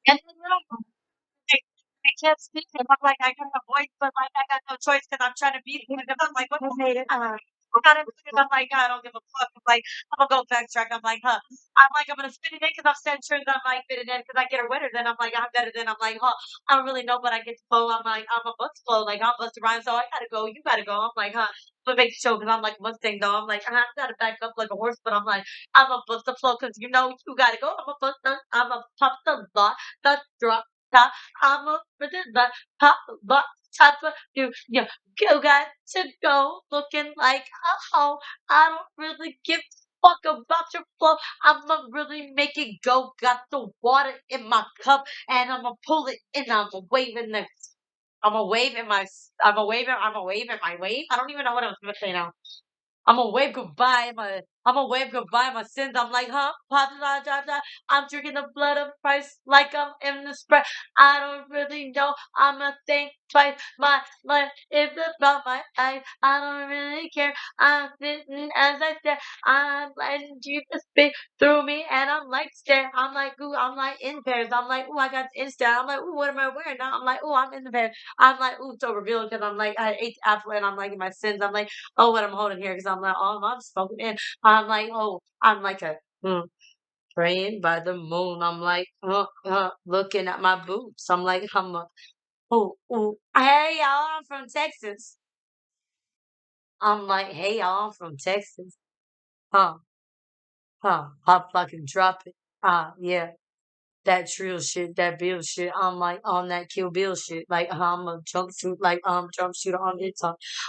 And then like, I can't speak and I'm like, I got a voice, but like I got no choice because I'm trying to beat him. And I'm like, what made it? I got it. I'm like, I don't give a fuck. I'm like, I'm gonna go backtrack. I'm like, huh? I'm like, I'm gonna spit it in because I'm saying sure that I might fit it in because I get a winner. Then I'm like, I'm better than I'm like, huh? I don't really know, but I get to flow. I'm like, I'm a bust flow. Like I'm bust rhyme, so I gotta go. You gotta go. I'm like, huh? But make the show because I'm like Mustang though. I'm like, I gotta back up like a horse, but I'm like, I'm a bust the flow because you know you gotta go. I'm a bust. I'm a pop the lot, the drop. I'm a the top but top of you got to go looking like a hoe. I don't really give a fuck about your flow. I'ma really make it go. Got the water in my cup and I'ma pull it and I'ma wave in the I'ma wave in my I'ma wave in my wave. I don't even know what I was gonna say now. I'm gonna wave goodbye. I'm gonna wave goodbye my sins. I'm like, huh? Pop, da, da, da. I'm drinking the blood of Christ like I'm in the spread. I don't really know. I'm gonna think twice. My life is about my eyes. I don't really care. I'm sitting as I stare. I'm letting Jesus speak through me, and I'm like stare. I'm like, ooh, I'm like in pairs. I'm like, ooh, I got the Insta. I'm like, ooh, what am I wearing now? I'm like, ooh, I'm in the pairs. I'm like, ooh, so revealed because I'm like, I ate the apple and I'm like in my sins. I'm like, oh, what I'm holding here because I'm like, oh, I'm smoking in. I'm like, oh, I'm like a praying by the moon. I'm like, looking at my boobs. I'm like, oh, oh, hey y'all, I'm from Texas. I'm like, hey y'all, I'm from Texas. Huh, I fucking drop it. Yeah. That trill shit, that Bill shit. I'm like on that Kill Bill shit. Like I'm a jumpsuit, like jumpsuit on it.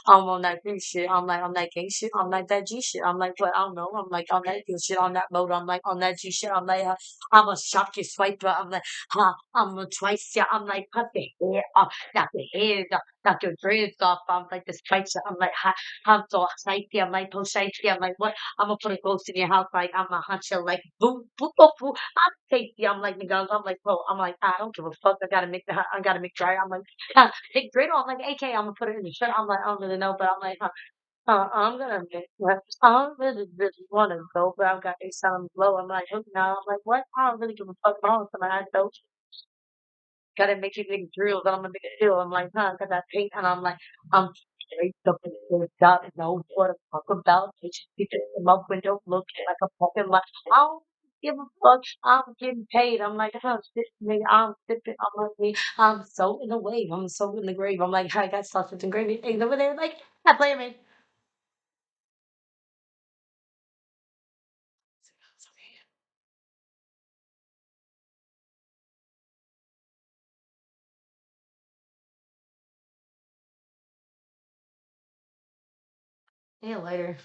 I'm on that green shit. I'm like on that gay shit. I'm like that G shit. I'm like what I don't know. I'm like on that Bill shit on that mode. I'm like on that G shit. I'm like I'm a shock your swipe, but I'm like I'm a twice. Yeah, I'm like cut the hair off, knock the hair off, knock your dreads off. I'm like this twice. I'm like I'm so shitey. I'm like so shitey. I'm like what? I'm gonna put a ghost in your house. Like I'm a huncher. Like boom, boom, boom, boom. I'm tasty. I'm like McDonald's. I'm like, bro. I'm like, I don't give a fuck. I gotta make dry. I'm like, big griddle. I'm like, AK. I'm gonna put it in the shirt. I'm like, I don't really know, but I'm like, I'm gonna make. I don't really want to go, but I've got a sound low. I'm like, now. I'm like, what? I don't really give a fuck about something. I don't. Gotta make you big drills. I'm gonna make a deal. I'm like, got that paint, and I'm like, I'm straight up in the dot. Know what the fuck about? Just people in my window looking like a fucking like. I don't give a fuck. I'm getting paid. I'm like, I'm sipping. I'm like, I'm so in the wave. I'm so in the grave. I'm like, I got sausage and gravy things over there. Like, I play me. Yeah, later.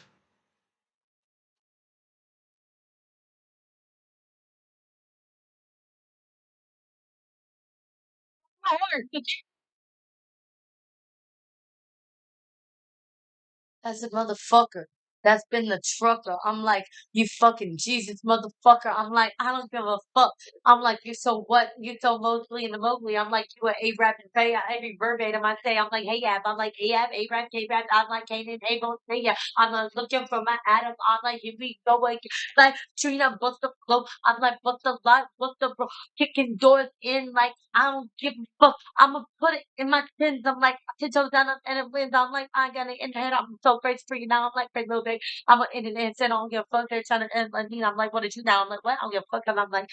That's a motherfucker. That's been the trucker. I'm like, you fucking Jesus motherfucker. I'm like, I don't give a fuck. I'm like, you so what? You so Mosley and the Mowgli. I'm like, you a A-Rap and say every verbatim I say. I'm like, hey, Ab. I'm like, hey, Ab, A-Rap, K-Rap. I'm like, Canaan, Abel, say ya. I'm looking for my Adam. I'm like, here we go again. Like, Trina, bust the flow. I'm like, bust the light, bust the bro. Kicking doors in like, I don't give a fuck. I'ma put it in my sins. I'm like, 10 toes down and it wins. I'm like, I got it in the head. I'm so crazy for you now. I'm like, crazy little bit. I'm in the end, said, I don't give a fuck. They're trying to end me. I'm like, what did you now? I'm like, what? I don't give a fuck. And I'm like,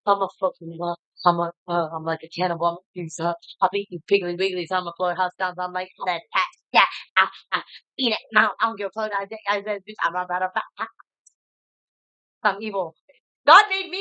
I'm a fucking, I'm like a cannibal. I'm a piece of, I'll eat you piggly wigglies. I'm a floor house down. I'm like, that, yeah, eat it. No, I don't give a fuck. I said, bitch, I'm about to, I'm evil. God made me